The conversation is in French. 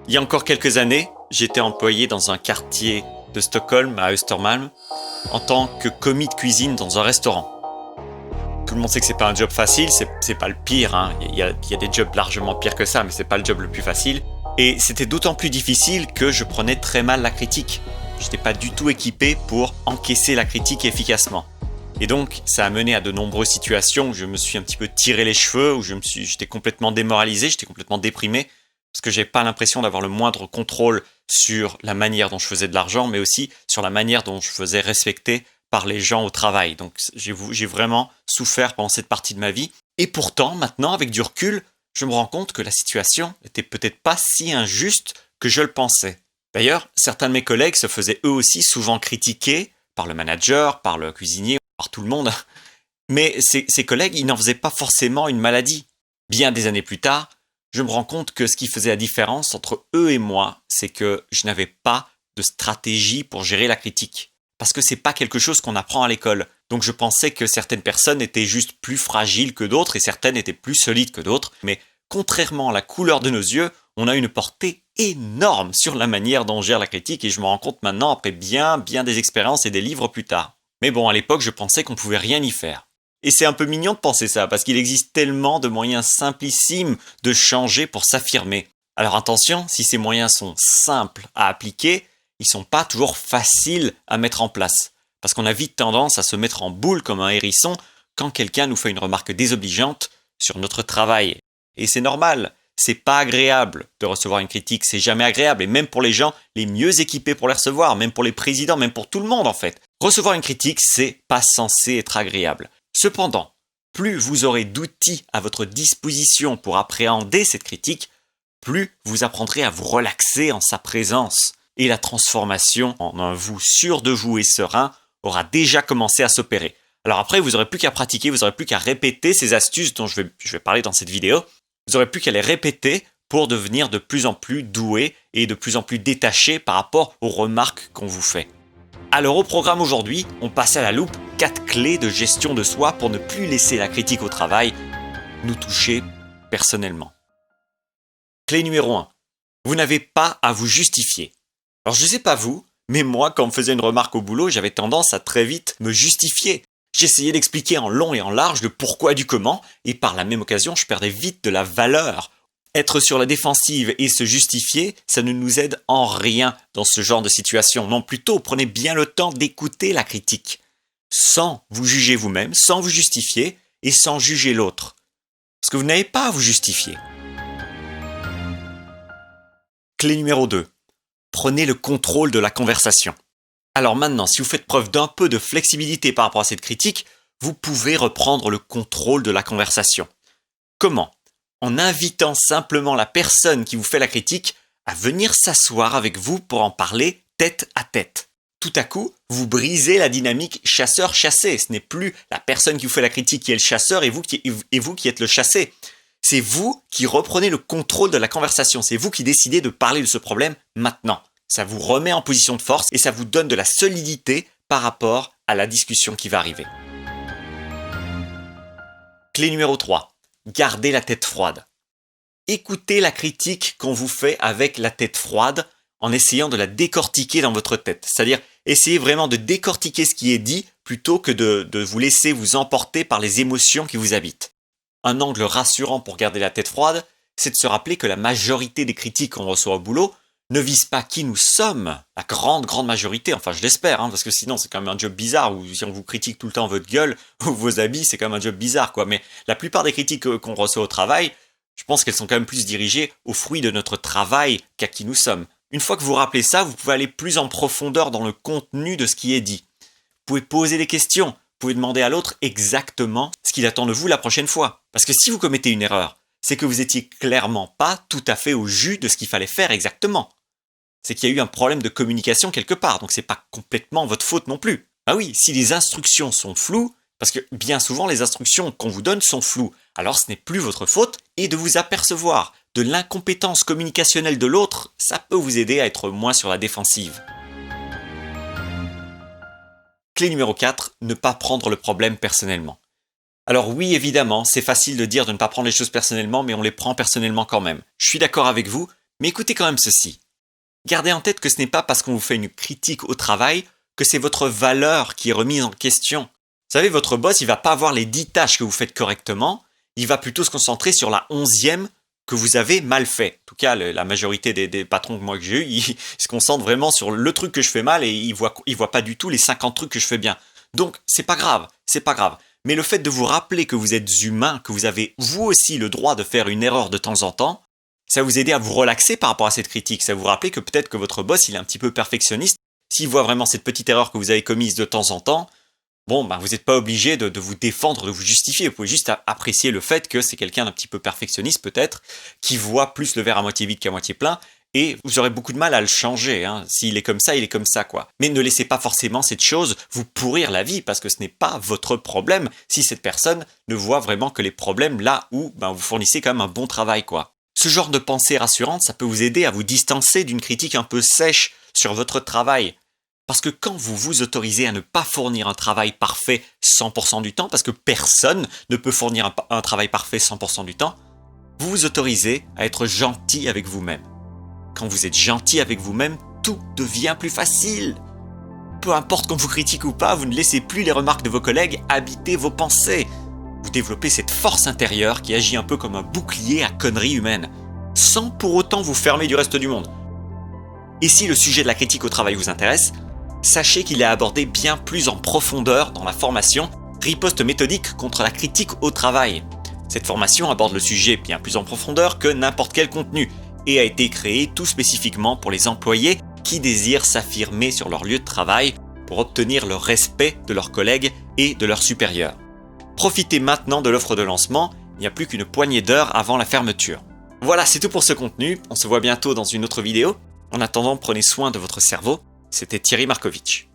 Il y a encore quelques années, j'étais employé dans un quartier de Stockholm, à Östermalm, en tant que commis de cuisine dans un restaurant. Tout le monde sait que c'est pas un job facile, c'est pas le pire, hein. Il y a des jobs largement pires que ça, mais c'est pas le job le plus facile. Et c'était d'autant plus difficile que je prenais très mal la critique. J'étais pas du tout équipé pour encaisser la critique efficacement. Et donc, ça a mené à de nombreuses situations où je me suis un petit peu tiré les cheveux, où j'étais complètement démoralisé, j'étais complètement déprimé, parce que j'avais pas l'impression d'avoir le moindre contrôle sur la manière dont je faisais de l'argent, mais aussi sur la manière dont je faisais respecter par les gens au travail. Donc j'ai vraiment souffert pendant cette partie de ma vie. Et pourtant, maintenant, avec du recul, je me rends compte que la situation n'était peut-être pas si injuste que je le pensais. D'ailleurs, certains de mes collègues se faisaient eux aussi souvent critiquer par le manager, par le cuisinier, par tout le monde. Mais ces collègues, ils n'en faisaient pas forcément une maladie. Bien des années plus tard, je me rends compte que ce qui faisait la différence entre eux et moi, c'est que je n'avais pas de stratégie pour gérer la critique. Parce que c'est pas quelque chose qu'on apprend à l'école. Donc je pensais que certaines personnes étaient juste plus fragiles que d'autres et certaines étaient plus solides que d'autres. Mais contrairement à la couleur de nos yeux, on a une portée énorme sur la manière dont on gère la critique et je me rends compte maintenant après bien des expériences et des livres plus tard. Mais bon, à l'époque, je pensais qu'on pouvait rien y faire. Et c'est un peu mignon de penser ça, parce qu'il existe tellement de moyens simplissimes de changer pour s'affirmer. Alors attention, si ces moyens sont simples à appliquer, ils sont pas toujours faciles à mettre en place. Parce qu'on a vite tendance à se mettre en boule comme un hérisson quand quelqu'un nous fait une remarque désobligeante sur notre travail. Et c'est normal, c'est pas agréable de recevoir une critique, c'est jamais agréable. Et même pour les gens les mieux équipés pour les recevoir, même pour les présidents, même pour tout le monde en fait. Recevoir une critique, c'est pas censé être agréable. Cependant, plus vous aurez d'outils à votre disposition pour appréhender cette critique, plus vous apprendrez à vous relaxer en sa présence. Et la transformation en un vous sûr de vous et serein aura déjà commencé à s'opérer. Alors après, vous n'aurez plus qu'à pratiquer, vous n'aurez plus qu'à répéter ces astuces dont je vais parler dans cette vidéo. Vous n'aurez plus qu'à les répéter pour devenir de plus en plus doué et de plus en plus détaché par rapport aux remarques qu'on vous fait. Alors au programme aujourd'hui, on passe à la loupe 4 clés de gestion de soi pour ne plus laisser la critique au travail nous toucher personnellement. Clé numéro 1. Vous n'avez pas à vous justifier. Alors je ne sais pas vous, mais moi quand on me faisait une remarque au boulot, j'avais tendance à très vite me justifier. J'essayais d'expliquer en long et en large le pourquoi du comment, et par la même occasion, je perdais vite de la valeur. Être sur la défensive et se justifier, ça ne nous aide en rien dans ce genre de situation. Non, plutôt, prenez bien le temps d'écouter la critique, sans vous juger vous-même, sans vous justifier et sans juger l'autre. Parce que vous n'avez pas à vous justifier. Clé numéro 2. Prenez le contrôle de la conversation. Alors maintenant, si vous faites preuve d'un peu de flexibilité par rapport à cette critique, vous pouvez reprendre le contrôle de la conversation. Comment ? En invitant simplement la personne qui vous fait la critique à venir s'asseoir avec vous pour en parler tête à tête. Tout à coup, vous brisez la dynamique chasseur-chassé. Ce n'est plus la personne qui vous fait la critique qui est le chasseur et vous qui êtes le chassé. C'est vous qui reprenez le contrôle de la conversation. C'est vous qui décidez de parler de ce problème maintenant. Ça vous remet en position de force et ça vous donne de la solidité par rapport à la discussion qui va arriver. Clé numéro 3. Gardez la tête froide. Écoutez la critique qu'on vous fait avec la tête froide en essayant de la décortiquer dans votre tête. C'est-à-dire, essayez vraiment de décortiquer ce qui est dit plutôt que de vous laisser vous emporter par les émotions qui vous habitent. Un angle rassurant pour garder la tête froide, c'est de se rappeler que la majorité des critiques qu'on reçoit au boulot ne visent pas qui nous sommes, la grande majorité, enfin je l'espère, parce que sinon c'est quand même un job bizarre, où si on vous critique tout le temps votre gueule ou vos habits, c'est quand même un job bizarre, quoi. Mais la plupart des critiques qu'on reçoit au travail, je pense qu'elles sont quand même plus dirigées aux fruits de notre travail qu'à qui nous sommes. Une fois que vous rappelez ça, vous pouvez aller plus en profondeur dans le contenu de ce qui est dit. Vous pouvez poser des questions, vous pouvez demander à l'autre exactement ce qu'il attend de vous la prochaine fois. Parce que si vous commettez une erreur, c'est que vous étiez clairement pas tout à fait au jus de ce qu'il fallait faire exactement. C'est qu'il y a eu un problème de communication quelque part, donc c'est pas complètement votre faute non plus. Ah oui, si les instructions sont floues, parce que bien souvent les instructions qu'on vous donne sont floues, alors ce n'est plus votre faute, et de vous apercevoir de l'incompétence communicationnelle de l'autre, ça peut vous aider à être moins sur la défensive. Clé numéro 4, ne pas prendre le problème personnellement. Alors oui, évidemment, c'est facile de dire de ne pas prendre les choses personnellement, mais on les prend personnellement quand même. Je suis d'accord avec vous, Mais écoutez quand même ceci. Gardez en tête que ce n'est pas parce qu'on vous fait une critique au travail que c'est votre valeur qui est remise en question. Vous savez, votre boss, il va pas voir les 10 tâches que vous faites correctement, il va plutôt se concentrer sur la 11e que vous avez mal fait. En tout cas, la majorité des patrons que moi que j'ai eu, ils se concentrent vraiment sur le truc que je fais mal et ils voient pas du tout les 50 trucs que je fais bien. Donc, c'est pas grave. Mais le fait de vous rappeler que vous êtes humain, que vous avez vous aussi le droit de faire une erreur de temps en temps, ça va vous aider à vous relaxer par rapport à cette critique. Ça va vous rappeler que peut-être que votre boss, il est un petit peu perfectionniste. S'il voit vraiment cette petite erreur que vous avez commise de temps en temps, bon, vous n'êtes pas obligé de vous défendre, de vous justifier. Vous pouvez juste apprécier le fait que c'est quelqu'un d'un petit peu perfectionniste peut-être, qui voit plus le verre à moitié vide qu'à moitié plein, et vous aurez beaucoup de mal à le changer. S'il est comme ça, il est comme ça, quoi. Mais ne laissez pas forcément cette chose vous pourrir la vie, parce que ce n'est pas votre problème si cette personne ne voit vraiment que les problèmes là où vous fournissez quand même un bon travail, quoi. Ce genre de pensée rassurante, ça peut vous aider à vous distancer d'une critique un peu sèche sur votre travail. Parce que quand vous vous autorisez à ne pas fournir un travail parfait 100% du temps, parce que personne ne peut fournir un travail parfait 100% du temps, vous vous autorisez à être gentil avec vous-même. Quand vous êtes gentil avec vous-même, tout devient plus facile. Peu importe qu'on vous critique ou pas, vous ne laissez plus les remarques de vos collègues habiter vos pensées. Vous développez cette force intérieure qui agit un peu comme un bouclier à conneries humaines, sans pour autant vous fermer du reste du monde. Et si le sujet de la critique au travail vous intéresse, sachez qu'il est abordé bien plus en profondeur dans la formation Riposte méthodique contre la critique au travail. Cette formation aborde le sujet bien plus en profondeur que n'importe quel contenu et a été créée tout spécifiquement pour les employés qui désirent s'affirmer sur leur lieu de travail pour obtenir le respect de leurs collègues et de leurs supérieurs. Profitez maintenant de l'offre de lancement, il n'y a plus qu'une poignée d'heures avant la fermeture. Voilà, c'est tout pour ce contenu, on se voit bientôt dans une autre vidéo. En attendant, prenez soin de votre cerveau. C'était Thierry Markovitch.